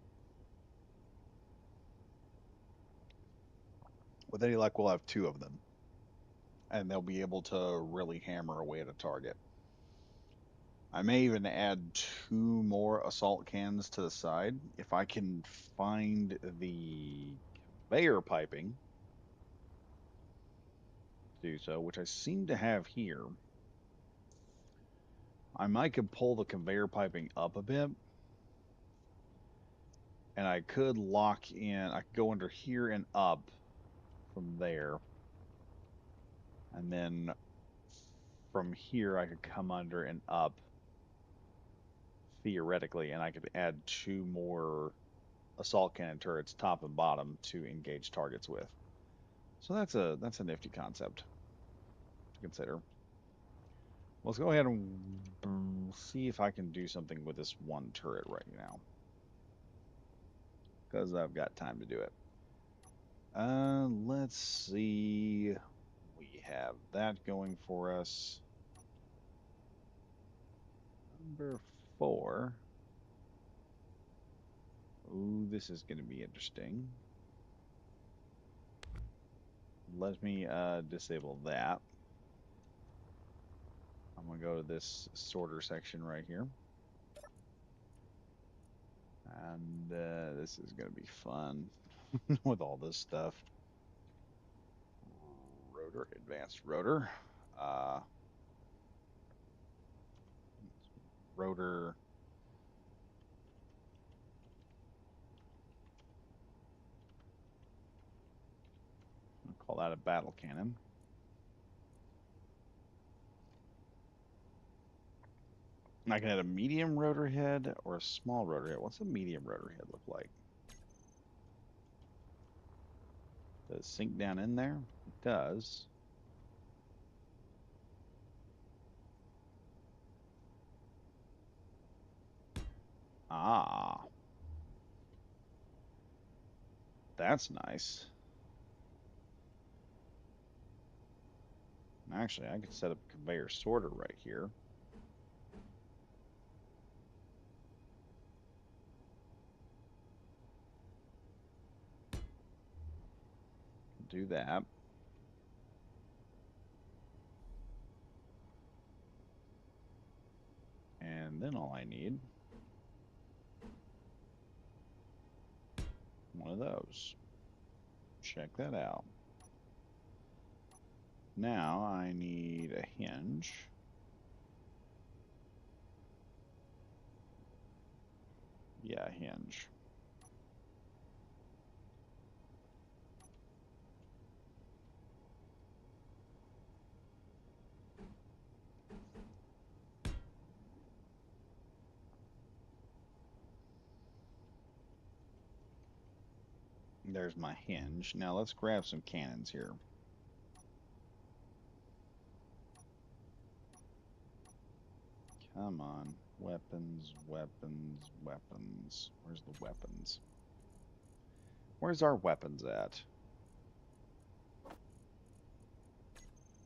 With any luck, we'll have two of them. And they'll be able to really hammer away at a target. I may even add two more assault cannons to the side if I can find the conveyor piping to do so, which I seem to have here. I might could pull the conveyor piping up a bit, and I could lock in. I could go under here and up from there, and then from here I could come under and up theoretically, and I could add two more assault cannon turrets, top and bottom, to engage targets with. So that's a nifty concept to consider. Let's go ahead and see if I can do something with this one turret right now, because I've got time to do it. Let's see. We have that going for us. Number 4. Ooh, this is going to be interesting. Let me disable that. I'm going to go to this sorter section right here. And this is going to be fun with all this stuff. Rotor, advanced rotor. Rotor. I'll call that a battle cannon. I can add a medium rotor head or a small rotor head. What's a medium rotor head look like? Does it sink down in there? It does. Ah, that's nice. Actually, I could set up a conveyor sorter right here. Do that. And then all I need, one of those. Check that out. Now I need a hinge. Yeah, a hinge. There's my hinge. Now let's grab some cannons here. Come on. Weapons, weapons, weapons. Where's the weapons? Where's our weapons at?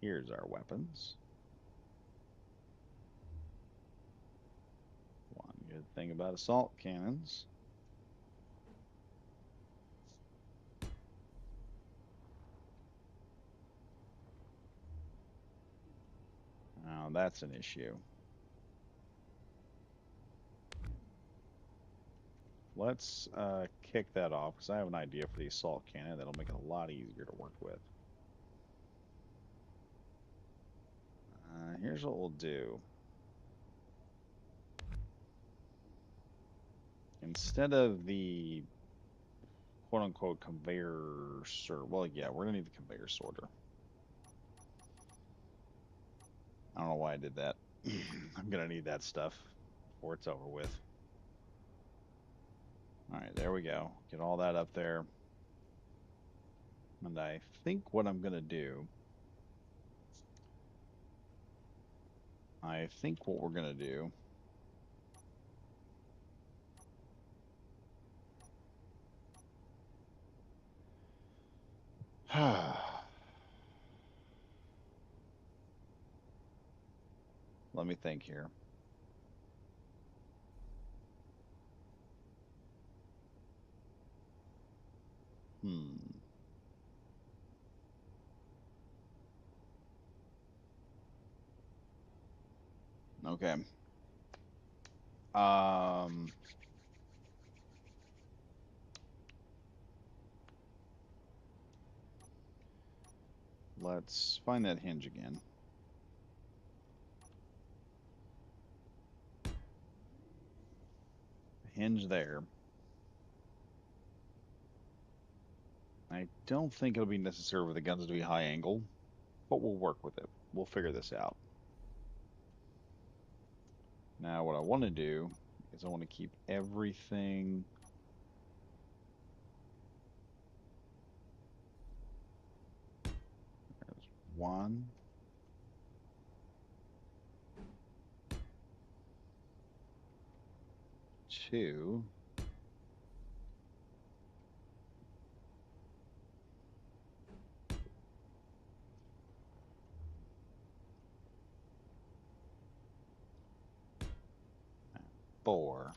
Here's our weapons. thing about assault cannons. Now that's an issue. Let's kick that off because I have an idea for the assault cannon that'll make it a lot easier to work with. Here's what we'll do. Instead of the quote-unquote conveyor sorter, well, yeah, we're gonna need the conveyor sorter. I don't know why I did that. I'm gonna need that stuff before it's over with. All right, there we go. Get all that up there. And I think what I'm gonna do, let me think here. Okay. Let's find that hinge again. Hinge there. I don't think it'll be necessary for the guns to be high angle, but we'll work with it. We'll figure this out. Now, what I want to do is I want to keep everything. There's one. Two. Four.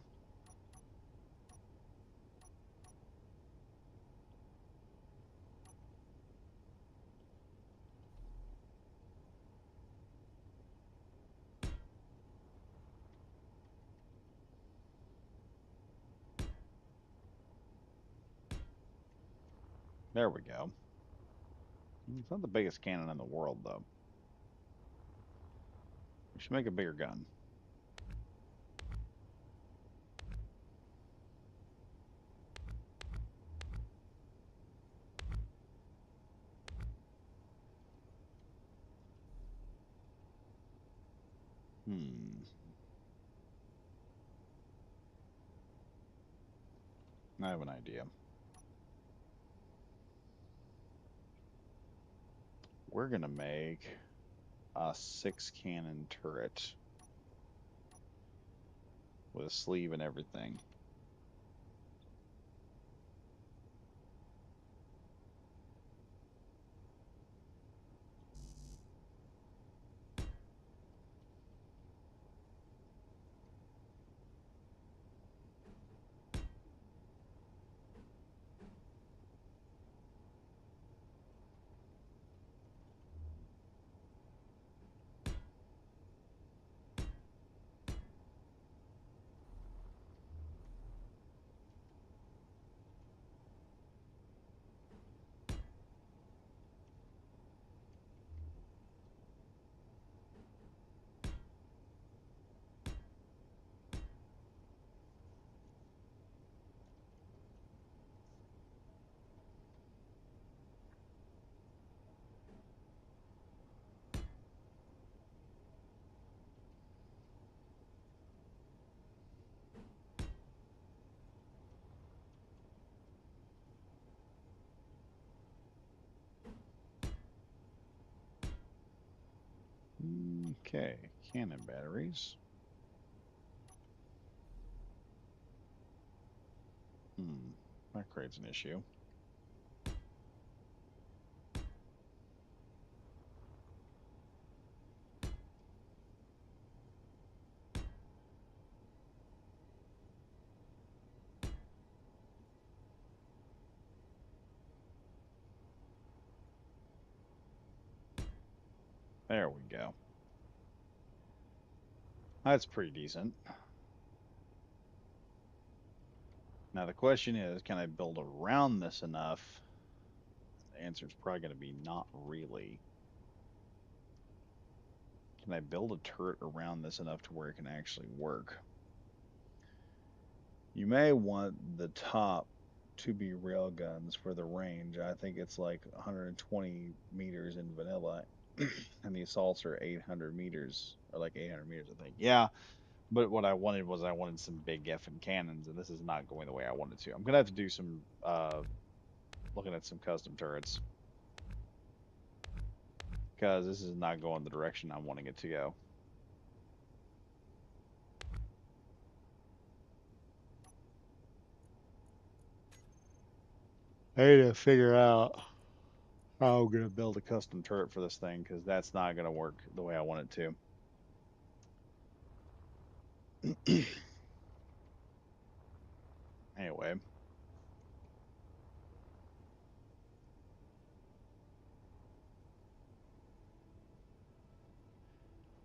There we go. It's not the biggest cannon in the world, though. We should make a bigger gun. I have an idea. We're gonna make a 6-cannon turret with a sleeve and everything. Okay, cannon batteries. That creates an issue. There we go. That's pretty decent. Now the question is, can I build around this enough? The answer is probably going to be not really. Can I build a turret around this enough to where it can actually work? You may want the top to be rail guns for the range. I think it's like 120 meters in vanilla, and the assaults are 800 meters, or like 800 meters, I think. Yeah, but what I wanted was I wanted some big effing cannons, and this is not going the way I wanted to. I'm gonna have to do some looking at some custom turrets because this is not going the direction I'm wanting it to go. I need to figure out how I'm gonna build a custom turret for this thing because that's not gonna work the way I want it to. Anyway,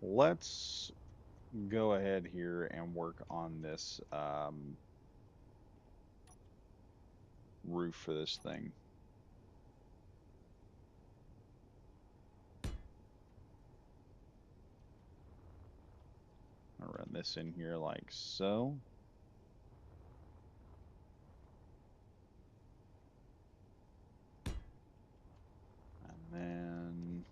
let's go ahead here and work on this roof for this thing. I'll run this in here like so. And then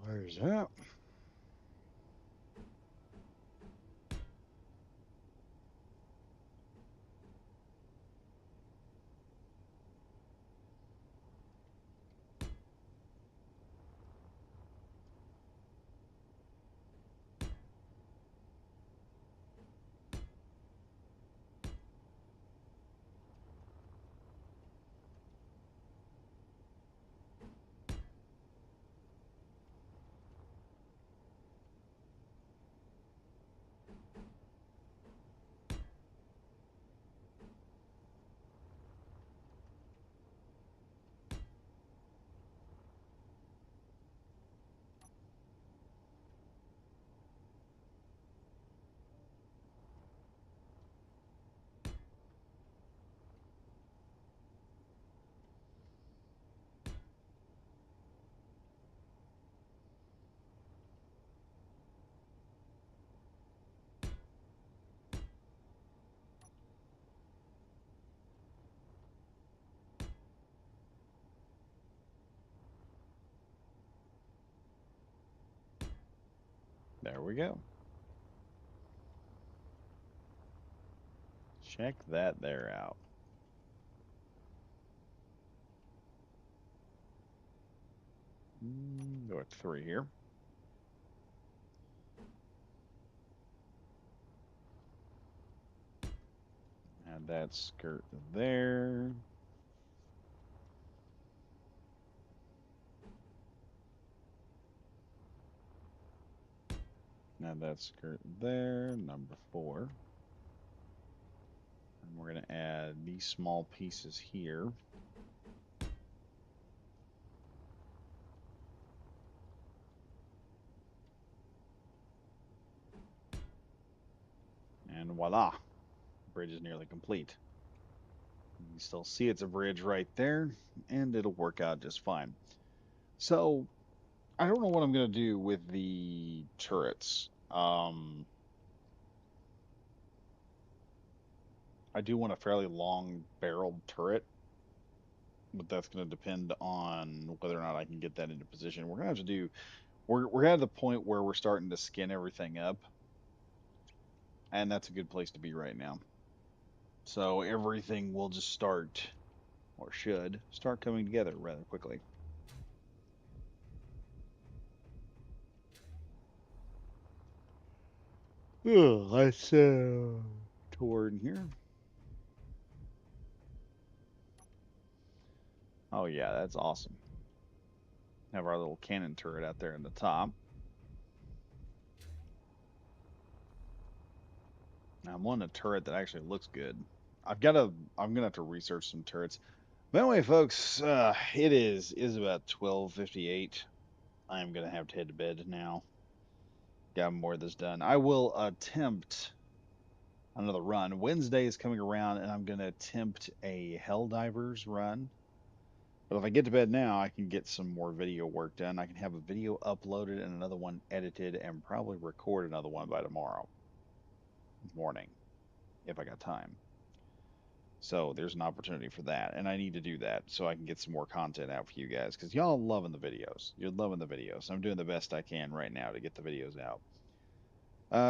where's that? There we go. Check that there out. Go with 3 here. Add that skirt there. Add that skirt there, number 4. And we're going to add these small pieces here. And voila, bridge is nearly complete. You still see it's a bridge right there, and it'll work out just fine. So, I don't know what I'm going to do with the turrets. I do want a fairly long barreled turret, but that's going to depend on whether or not I can get that into position. We're going to have to do, we're at the point where we're starting to skin everything up, and that's a good place to be right now. So everything will just start, or should start coming together rather quickly. Let's toward here. Oh yeah, that's awesome. Have our little cannon turret out there in the top. I'm wanting a turret that actually looks good. I've got to. I'm gonna have to research some turrets. But anyway, folks, it is about 12:58. I'm gonna have to head to bed now. Got more of this done. I will attempt another run. Wednesday is coming around, and I'm gonna attempt a Helldivers run. But if I get to bed now, I can get some more video work done. I can have a video uploaded and another one edited, and probably record another one by tomorrow morning if I got time. So there's an opportunity for that, and I need to do that so I can get some more content out for you guys because y'all are loving the videos. You're loving the videos. I'm doing the best I can right now to get the videos out.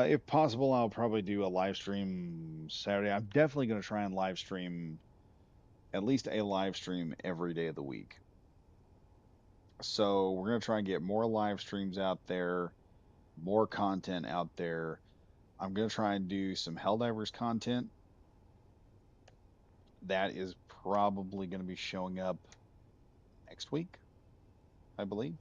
If possible, I'll probably do a live stream Saturday. I'm definitely going to try and live stream at least a live stream every day of the week. So we're going to try and get more live streams out there, more content out there. I'm going to try and do some Helldivers content. That is probably going to be showing up next week, I believe.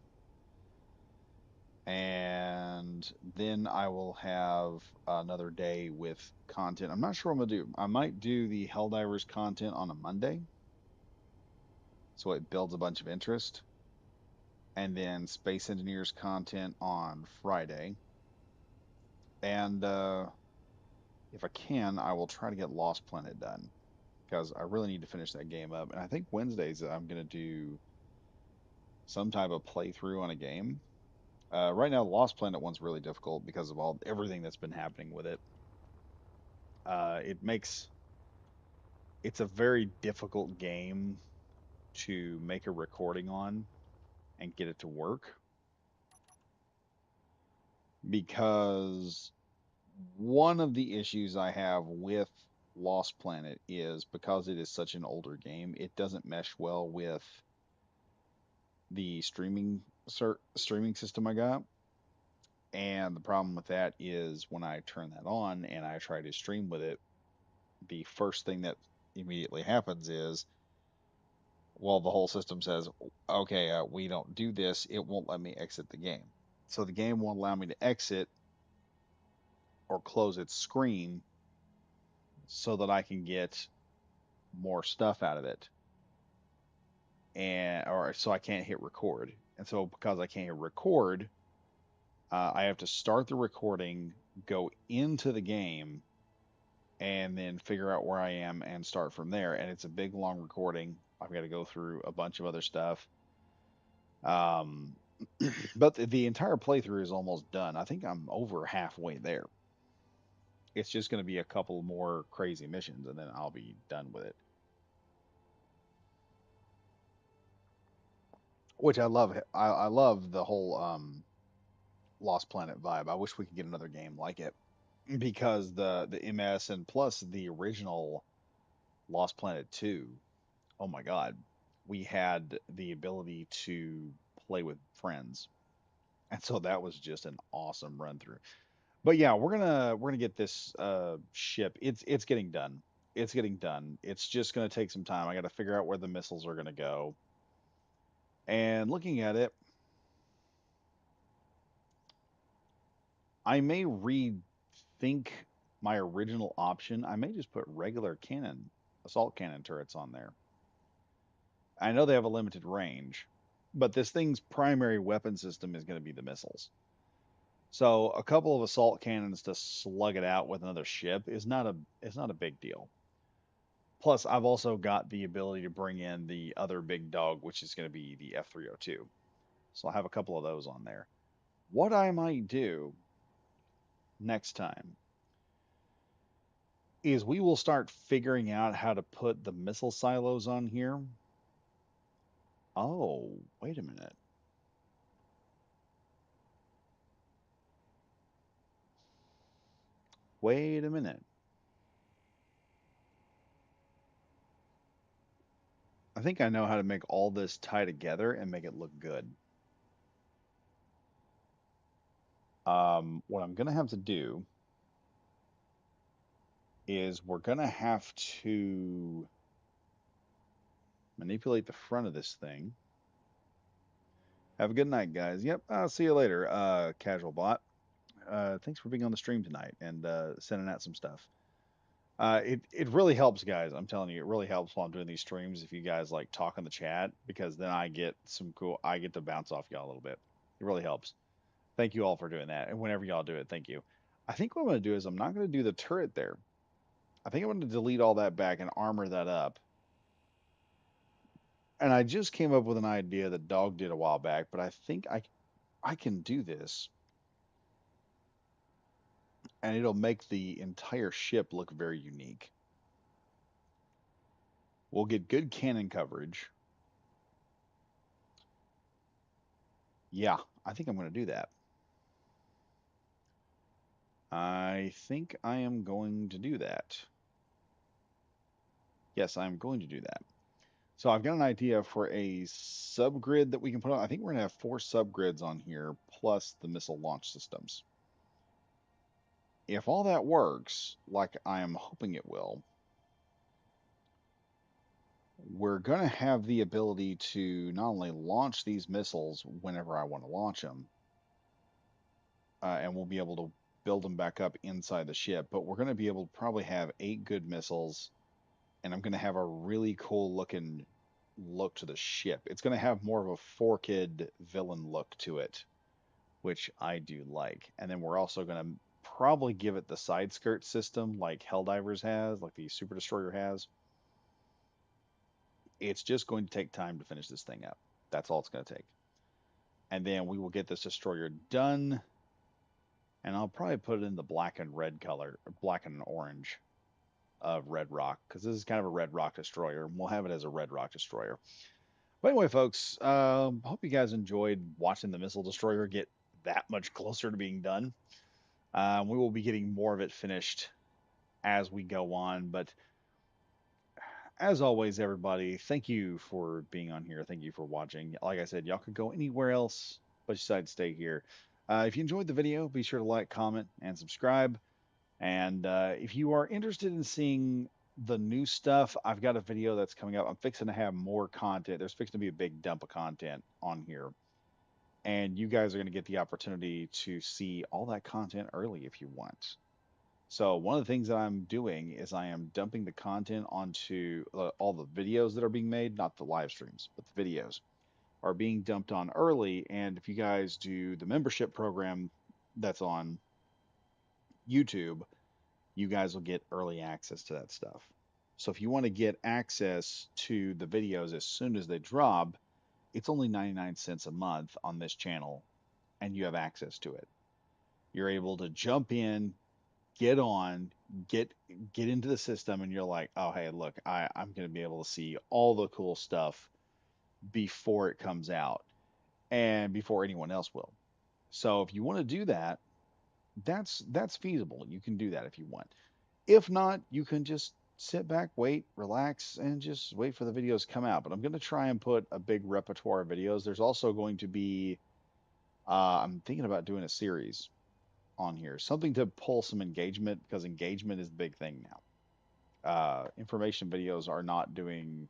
And then I will have another day with content. I'm not sure what I'm gonna do. I might do the Helldivers content on a Monday, so it builds a bunch of interest, and then Space Engineers content on Friday. And if I can, I will try to get Lost Planet done because I really need to finish that game up. And I think Wednesdays I'm gonna do some type of playthrough on a game. Right now, the Lost Planet one's really difficult because of all everything that's been happening with it. It makes it's a very difficult game to make a recording on and get it to work because one of the issues I have with Lost Planet is because it is such an older game, it doesn't mesh well with the streaming system I got. And the problem with that is when I turn that on and I try to stream with it, the first thing that immediately happens is, well, the whole system says, okay, we don't do this. It won't let me exit the game. So the game won't allow me to exit or close its screen so that I can get more stuff out of it. And or so I can't hit record. And so because I can't hit record, I have to start the recording, go into the game, and then figure out where I am and start from there. And it's a big long recording. I've got to go through a bunch of other stuff. Um, but the entire playthrough is almost done. I think I'm over halfway there. It's just going to be a couple more crazy missions, and then I'll be done with it. Which I love. I love the whole Lost Planet vibe. I wish we could get another game like it because the MS and plus the original Lost Planet 2. Oh my God, we had the ability to play with friends, and so that was just an awesome run through. But yeah, we're gonna get this ship. It's getting done. It's getting done. It's just gonna take some time. I got to figure out where the missiles are gonna go. And looking at it, I may rethink my original option. I may just put regular cannon, assault cannon turrets on there. I know they have a limited range, but this thing's primary weapon system is going to be the missiles. So a couple of assault cannons to slug it out with another ship is not a big deal. Plus, I've also got the ability to bring in the other big dog, which is going to be the F-302. So I'll have a couple of those on there. What I might do next time is we will start figuring out how to put the missile silos on here. Oh, wait a minute. Wait a minute. I think I know how to make all this tie together and make it look good. What I'm going to have to do is we're going to have to manipulate the front of this thing. Have a good night, guys. Yep, I'll see you later, Casual Bot. Thanks for being on the stream tonight and sending out some stuff. It really helps, guys. I'm telling you, it really helps while I'm doing these streams if you guys like talk in the chat because then I get to bounce off y'all a little bit. It really helps. Thank you all for doing that. And whenever y'all do it, thank you. I think what I'm going to do is I'm not going to do the turret there. I think I'm going to delete all that back and armor that up. And I just came up with an idea that Dog did a while back, but I think I can do this and it'll make the entire ship look very unique. We'll get good cannon coverage. Yeah, I think I'm going to do that. I think I am going to do that. Yes, I'm going to do that. So I've got an idea for a subgrid that we can put on. I think we're going to have 4 subgrids on here plus the missile launch systems. If all that works, like I am hoping it will, we're going to have the ability to not only launch these missiles whenever I want to launch them, and we'll be able to build them back up inside the ship, but we're going to be able to probably have 8 good missiles, and I'm going to have a really cool looking look to the ship. It's going to have more of a forked villain look to it, which I do like. And then we're also going to probably give it the side skirt system like Helldivers has, like the Super Destroyer has. It's just going to take time to finish this thing up. That's all it's going to take. And then we will get this destroyer done. And I'll probably put it in the black and red color, black and orange of Red Rock, because this is kind of a Red Rock destroyer. And we'll have it as a Red Rock destroyer. But anyway, folks, hope you guys enjoyed watching the missile destroyer get that much closer to being done. We will be getting more of it finished as we go on. But as always, everybody, thank you for being on here. Thank you for watching. Like I said, y'all could go anywhere else, but you decided to stay here. If you enjoyed the video, be sure to like, comment, and subscribe. And if you are interested in seeing the new stuff, I've got a video that's coming up. I'm fixing to have more content. There's fixing to be a big dump of content on here. And you guys are going to get the opportunity to see all that content early if you want. So one of the things that I'm doing is I am dumping the content onto all the videos that are being made, not the live streams, but the videos are being dumped on early. And if you guys do the membership program that's on YouTube, you guys will get early access to that stuff. So if you want to get access to the videos as soon as they drop, it's only 99 cents a month on this channel and you have access to it. You're able to jump in, get on, get get into the system, and you're like, oh hey, look, I'm gonna be able to see all the cool stuff before it comes out and before anyone else will. So if you want to do that, that's feasible. You can do that if you want. If not, you can just sit back, wait, relax, and just wait for the videos to come out. But I'm going to try and put a big repertoire of videos. There's also going to be, I'm thinking about doing a series on here, something to pull some engagement because engagement is the big thing now. Information videos are not doing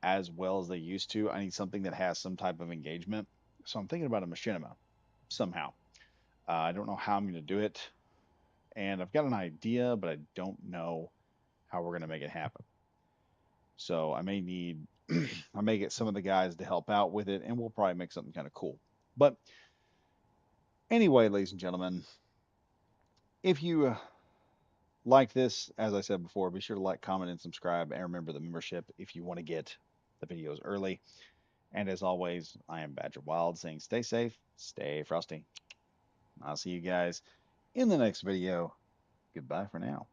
as well as they used to. I need something that has some type of engagement. So I'm thinking about a machinima somehow. I don't know how I'm going to do it. And I've got an idea, but I don't know how we're going to make it happen. So I may need, I may get some of the guys to help out with it, and we'll probably make something kind of cool. But anyway, ladies and gentlemen, if you like this, as I said before, be sure to like, comment, and subscribe, and remember the membership if you want to get the videos early. And as always, I am Badger Wild saying stay safe, stay frosty. I'll see you guys in the next video. Goodbye for now.